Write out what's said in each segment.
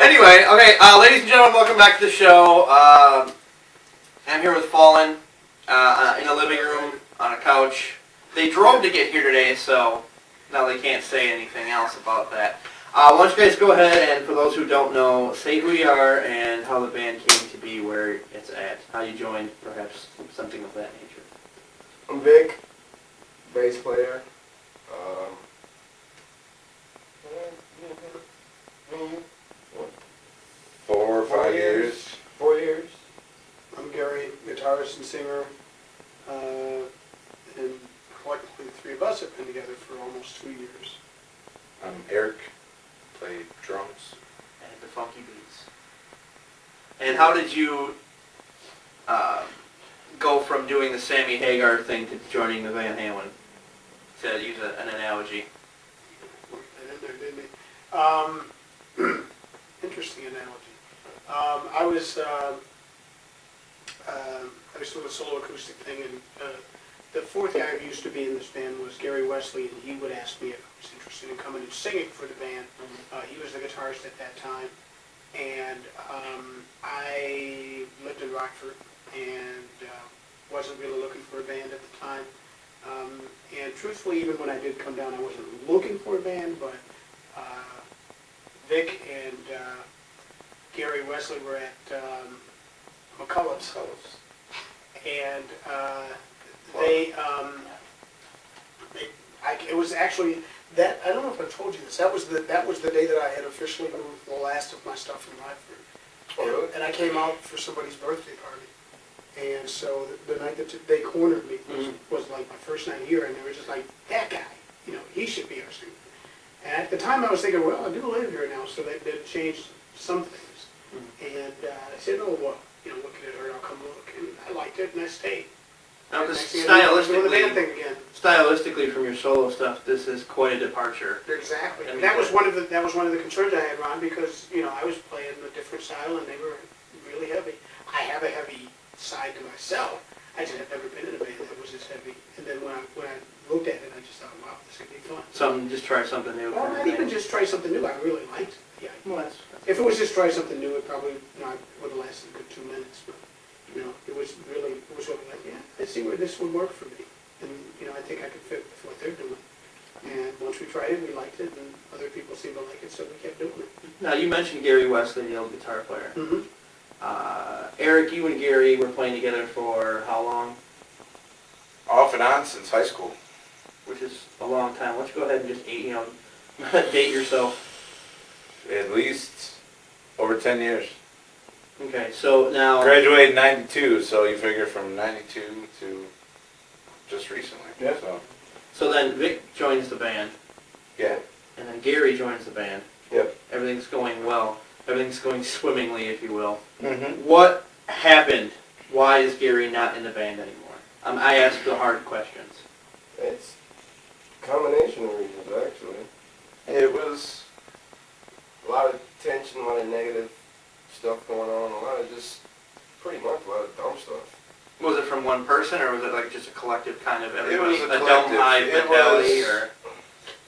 Anyway, okay, ladies and gentlemen, welcome back to the show. I'm here with Fallen in a living room on a couch. They drove to get here today, so now they can't say anything else about that. Why don't you guys go ahead and, for those who don't know, say who you are and how the band came to be where it's at, how you joined, perhaps something of that nature. I'm Vic, bass player. 4 or 5 years. 4 years. I'm Gary, guitarist and singer, and collectively the three of us have been together for almost 2 years. I'm Eric, play drums. And the funky beats. And how did you go from doing the Sammy Hagar thing to joining the Van Halen, to use an analogy? They did there, didn't they? Interesting analogy. I was doing a solo acoustic thing, and the fourth guy who used to be in this band was Gary Wesley, and he would ask me if I was interested in coming and singing for the band. He was the guitarist at that time, and I lived in Rockford and wasn't really looking for a band at the time. And truthfully, even when I did come down, I wasn't looking for a band, but Vic and Gary Wesley were at McCullough's, and it was actually that, I don't know if I told you this, that was the day that I had officially moved the last of my stuff from Rockford. Oh, really? And I came out for somebody's birthday party. And so the night that they cornered me was like my first night here, and they were just like, that guy, he should be our singer. And at the time I was thinking, well, I do live here now, so that changed some things. And I said, oh, well, looking at her, I'll come look. And I liked it, and I stayed. Now, And next thing I knew, I was doing the band thing again. stylistically from your solo stuff, this is quite a departure. Exactly. And that was one of the concerns I had, Ron, because I was playing a different style, and they were really heavy. I have a heavy side to myself. I just had never been in a band that was as heavy. And then when I looked at it, I just thought, wow, this could be fun. Just try something new. Well, not even just try something new. I really liked the idea. Well, If it was just try something new, it probably would have lasted a good 2 minutes. But it was really like, yeah, let's see where this would work for me. And I think I could fit with what they're doing. And once we tried it, we liked it, and other people seemed to like it, so we kept doing it. Now, you mentioned Gary Wesley, the old guitar player. Mm-hmm. Eric, you and Gary were playing together for how long? Off and on since high school. Which is a long time. Why don't you go ahead and just date yourself? At least over 10 years. Okay, so now... Graduated in 92, so you figure from 92 to just recently. Yeah. So then Vic joins the band. Yeah. And then Gary joins the band. Yep. Everything's going well. Everything's going swimmingly, if you will. Mm-hmm. What happened? Why is Gary not in the band anymore? I ask the hard questions. It's a combination of reasons, actually. It was... A lot of tension, a lot of negative stuff going on, a lot of pretty much a lot of dumb stuff. Was it from one person, or was it like just a collective kind of It was a don't collective. hide It mentality? was- Or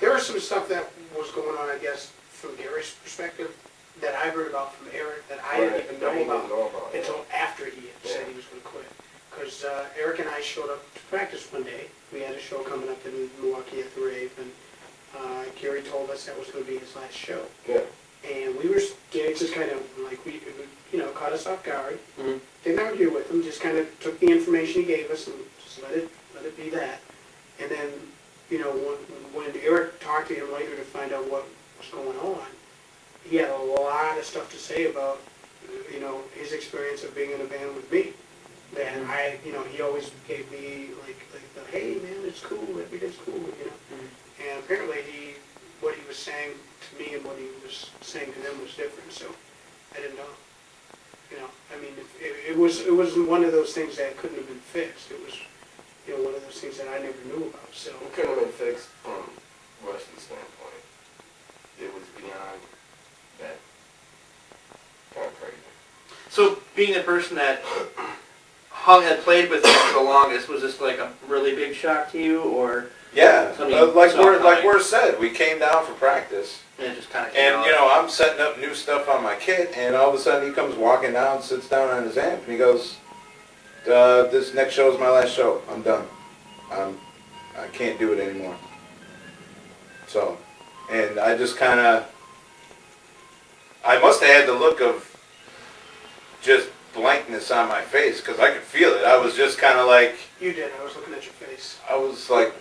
There was some stuff that was going on, I guess, from Gary's perspective, that I heard about from Eric that I didn't even know about until after he had said he was going to quit. Because Eric and I showed up to practice one day. We had a show coming up in Milwaukee at the Rave, and Gary told us that was going to be his last show. Yeah. And we were, Gary just kind of like, caught us off guard. Mhm. Didn't argue with him, just kind of took the information he gave us and just let it be that. And then, when Eric talked to him later to find out what was going on, he had a lot of stuff to say about, his experience of being in a band with me. That he always gave me like the, hey man, it's cool, everything's cool, And apparently what he was saying to me and what he was saying to them was different, so I didn't know. It was one of those things that couldn't have been fixed. It was, one of those things that I never knew about, so. It couldn't have been fixed from Wesley's standpoint. It was beyond that. Kind of crazy. so, being the person that had played with him for the longest, was this like a really big shock to you, or Yeah, something like soft-hearted? we're said, we came down for practice, And it just kind of And, you know, I'm setting up new stuff on my kit, and all of a sudden he comes walking down, sits down on his amp, and he goes, this next show is my last show. I'm done. I can't do it anymore. So, and I just kind of, I must have had the look of just blankness on my face, because I could feel it. I was just kind of like, You did, I was looking at your face. I was like,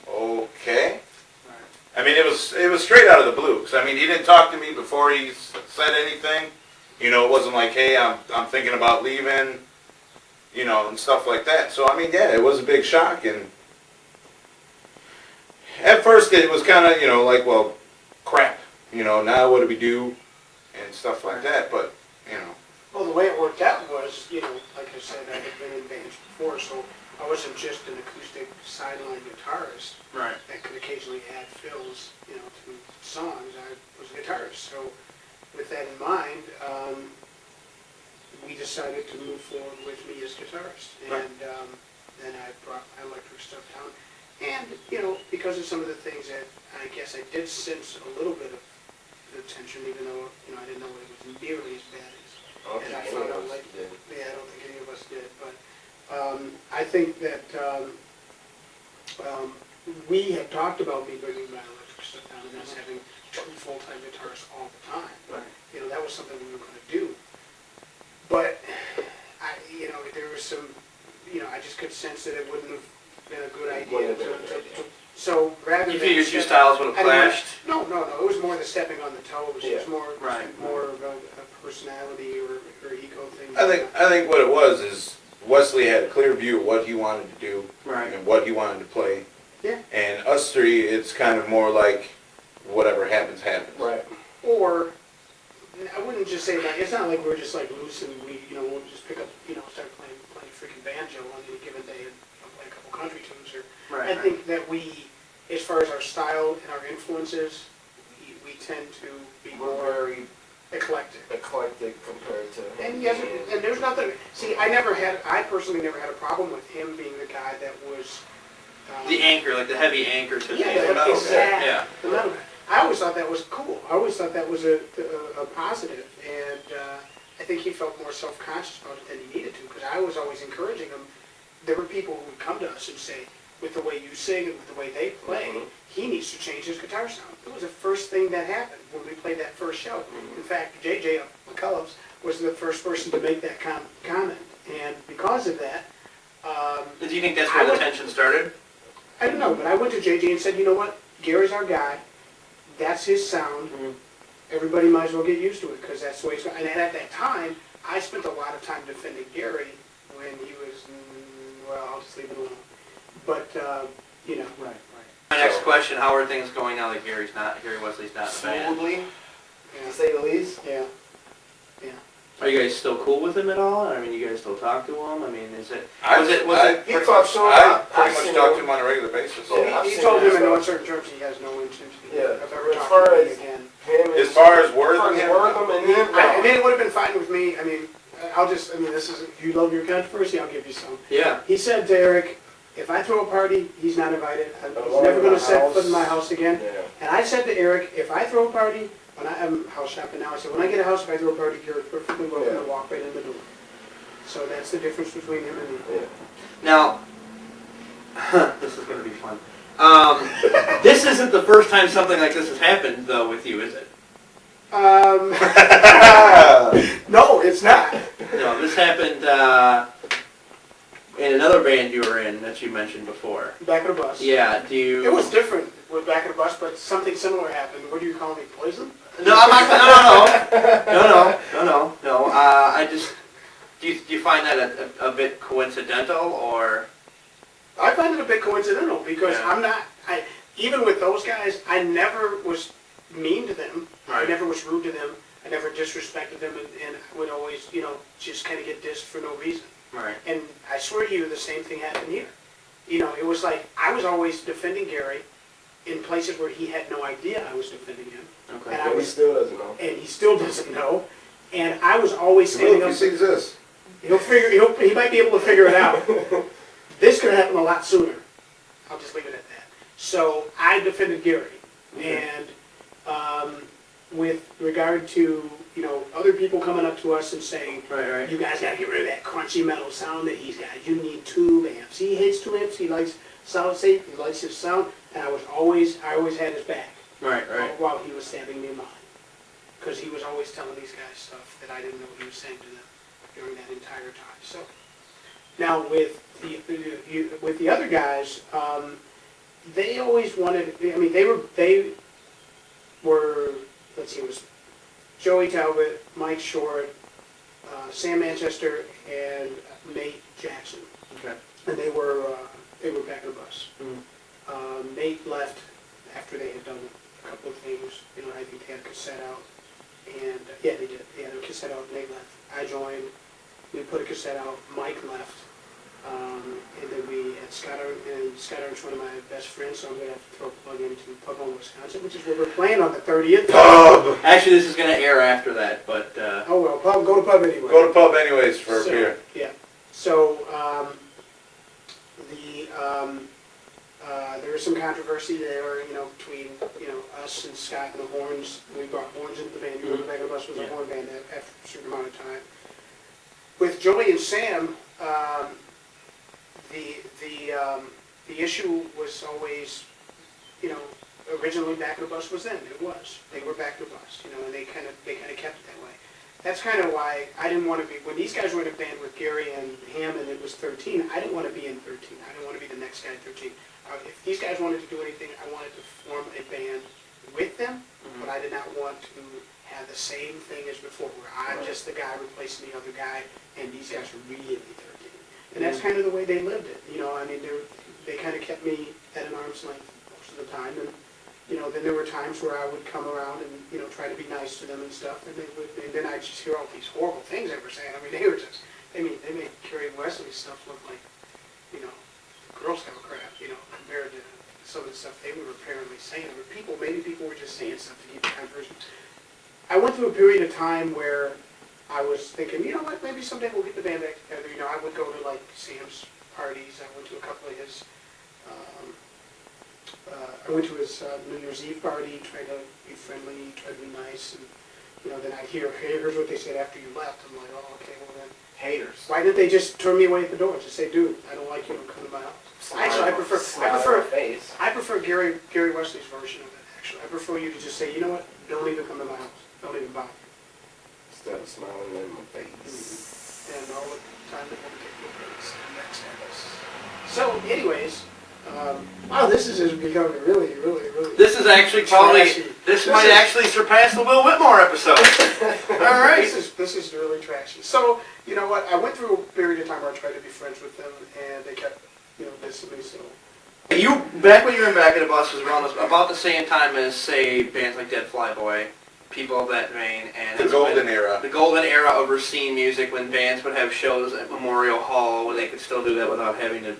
okay. I mean, it was straight out of the blue. 'Cause, I mean, he didn't talk to me before he said anything. You know, it wasn't like, hey, I'm thinking about leaving, you know, and stuff like that. So, I mean, yeah, it was a big shock. And at first it was kind of, you know, like, well, crap. You know, now what do we do? And stuff like that. But, you know. Well, the way it worked out was, you know, like I said, I had been in bands before, so I wasn't just an acoustic sideline guitarist Right. that could occasionally add fills, you know, to songs. I was a guitarist. So with that in mind, we decided to move forward with me as guitarist. Right. And then I brought my electric stuff down. And, you know, because of some of the things that I guess I did sense a little bit of the tension, even though, you know, I didn't know it was nearly as bad as I found out. Like, yeah, I don't think any of us did. But I think that we had talked about me bringing my electric stuff down and us having two full-time guitarists all the time. Right. You know, that was something we were going to do. But, you know, there was some, you know, I just could sense that it wouldn't have been a good idea so rather You than... feel your two styles would have clashed? No, it was more the stepping on the toes. It was Right. more of a personality or ego thing. I think what it was is Wesley had a clear view of what he wanted to do Right. and what he wanted to play. Yeah. And us three, it's kind of more like whatever happens, happens. Right. Or, I wouldn't just say that, it's not like we're just like loose and we'll just pick up, start playing freaking banjo on any given day and play a couple country tunes. Right. I think that we, as far as our style and our influences, we tend to be We're more very eclectic. compared to him. And yes, and there's nothing, see, I personally never had a problem with him being the guy that was... The anchor, like the heavy anchor to Yeah, exactly. Yeah. The metal guy. I always thought that was cool. I always thought that was a positive, and I think he felt more self-conscious about it than he needed to, because I was always encouraging him. There were people who would come to us and say, with the way you sing and with the way they play, he needs to change his guitar sound. It was the first thing that happened when we played that first show. In fact, JJ McCullough's was the first person to make that comment, and because of that... Do you think that's where the tension started? I don't know, but I went to JJ and said, you know what, Gary's our guy, that's his sound, everybody might as well get used to it, because that's the way it's going. And at that time, I spent a lot of time defending Gary when he was, well, I'll just leave it alone. But, you know. Right. My next question, how are things going now that Gary Wesley's not in the band? Smoothly, Yeah. to say the least. Yeah. Are you guys still cool with him at all? I mean, you guys still talk to him? I mean, is it... I Was it He talks to him. I pretty I've much seen talk him. to him on a regular basis. Yeah. He told him in no uncertain terms he has no intention Yeah. of ever As talking far to me as again. him As far as Wortham, and him, I mean, it would have been fine with me. I mean, this is, you love your controversy, I'll give you some. Yeah. He said to Eric, if I throw a party, he's not invited. He's Alone never in going the to set house. foot in my house again. Yeah. And I said to Eric, if I throw a party, when I'm house shopping now, I said, when I get a house, if I throw a party, you're perfectly welcome to walk right in the door. So that's the difference between him and me. Yeah. Now, this is going to be fun. This isn't the first time something like this has happened, though, with you, is it? No, it's not. No, this happened in another band you were in that you mentioned before. Back of the bus. Yeah, do you... It was different with Back of the Bus, but something similar happened. What do you call me, poison? No, I'm not... No. I just... Do you find that a bit coincidental, or... I find it a bit coincidental because Yeah. Even with those guys, I never was mean to them. I Right. never was rude to them. I never disrespected them and would always, just kind of get dissed for no reason. Right. And I swear to you, the same thing happened here. It was like I was always defending Gary in places where he had no idea I was defending him. Okay. And I But he still doesn't know. And he still doesn't know. And I was always standing Look, up. he sees this. He might be able to figure it out. This could have happened a lot sooner. I'll just leave it at that. So I defended Gary, and with regard to, other people coming up to us and saying, Right. you guys gotta get rid of that crunchy metal sound that he's got. You need tube amps. He hates tube amps. He likes solid state. He likes his sound. And I always had his back. Right. While he was stabbing me in mine. Because he was always telling these guys stuff that I didn't know he was saying to them during that entire time. So now with the other guys, they always wanted. I mean, they were. Let's see, it was Joey Talbot, Mike Short, Sam Manchester, and Nate Jackson. Okay. And they were back in the bus. Mm. Nate left after they had done a couple of things. I think they had a cassette out. And, yeah, they did. They had a cassette out, Nate left. I joined. We put a cassette out. Mike left. And then we had Scott Arntt's one of my best friends, so I'm going to have to throw a plug into Pub Home, Wisconsin, which is where we're playing on the 30th. Pub! Actually, this is going to air after that, but... Oh, well, Pub, go to Pub anyway. Go to Pub anyways for a beer. Yeah. So, there was some controversy there, between, us and Scott and the horns. We brought horns into the band. You remember Back of the Bus was a horn band after a certain amount of time. With Joey and Sam, the issue was always, originally Back of the Bus was them. It was. They were Back of the Bus, and they kind of kept it that way. That's kind of why I didn't want to be, when these guys were in a band with Gary and Ham and it was 13, I didn't want to be in 13. I didn't want to be the next guy at 13. If these guys wanted to do anything, I wanted to form a band with them, but I did not want to have the same thing as before, where I'm just the guy replacing the other guy, and these guys are really 13. And that's kind of the way they lived it. They kind of kept me at an arm's length most of the time, and then there were times where I would come around and try to be nice to them and stuff, and then I'd just hear all these horrible things they were saying. I mean, they made Kerry Wesley's stuff look like Girl Scout crap, compared to some of the stuff they were apparently saying. Maybe people were just saying stuff to keep the conversion. I went through a period of time where I was thinking, what, maybe someday we'll get the band back together. I would go to like Sam's parties. I went to a couple of his. I went to his New Year's Eve party, tried to be friendly, tried to be nice, and then I'd hear, hey, here's what they said after you left. I'm like, oh, okay, well then. Haters. Why didn't they just turn me away at the door? Just say, dude, I don't like you, don't come to my house. Actually, I prefer Gary Wesley's version of it, actually. I prefer you to just say, you know what, don't even come to my house. Don't even bother. Instead of smiling in my face. And all the time they want to get your face and backstab us. So, anyways, wow, this is becoming really. This is actually probably, This might actually surpass the Will Whitmore episode. All right. This is really trashy. So, you know what, I went through a period of time where I tried to be friends with them, and they kept, dissing me, so. You, back when you were in Back of the Bus, was around about the same time as, say, bands like Dead Flyboy, people of that vein, and The golden era. The golden era of Racine music, when bands would have shows at Memorial Hall, where they could still do that without having to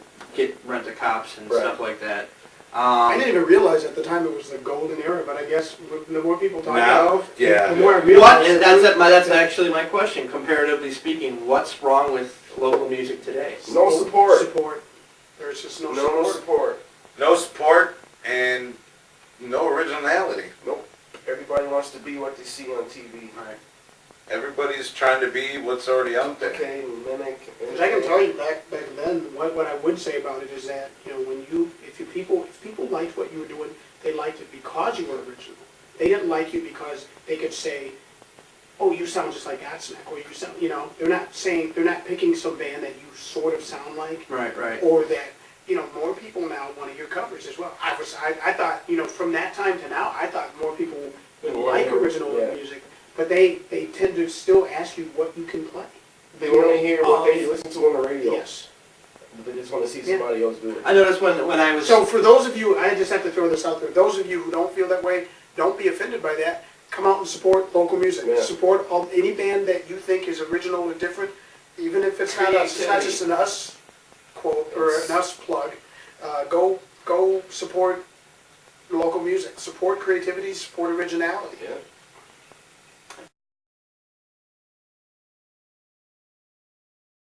rent a cops and stuff like that. I didn't even realize at the time it was the golden era, but I guess the more people talk now, about it, yeah. the more I realize. That's actually my question. Comparatively speaking, what's wrong with local music today? No support. There's just no support. No support and no originality. Nope. Everybody wants to be what they see on TV. Right. Everybody's trying to be what's already out there. Okay, mimic. Because I can tell you back then, what I would say about it is that, if people liked what you were doing, they liked it because you were original. They didn't like you because they could say, oh, you sound just like Godsmack, or you sound, they're not picking some band that you sort of sound like. Right. Or that, more people now want to hear covers as well. I thought, from that time to now, I thought more people would like original music, but they tend to still ask you what you can play. They want to hear what they listen to on the radio. Yes. They just want to see somebody else do it. I noticed when I was... So for those of you, I just have to throw this out there, those of you who don't feel that way, don't be offended by that. Come out and support local music. Yeah. Support any band that you think is original or different, even if it's not us. It's not just an us quote or an us plug. Go support local music. Support creativity. Support originality. Yeah.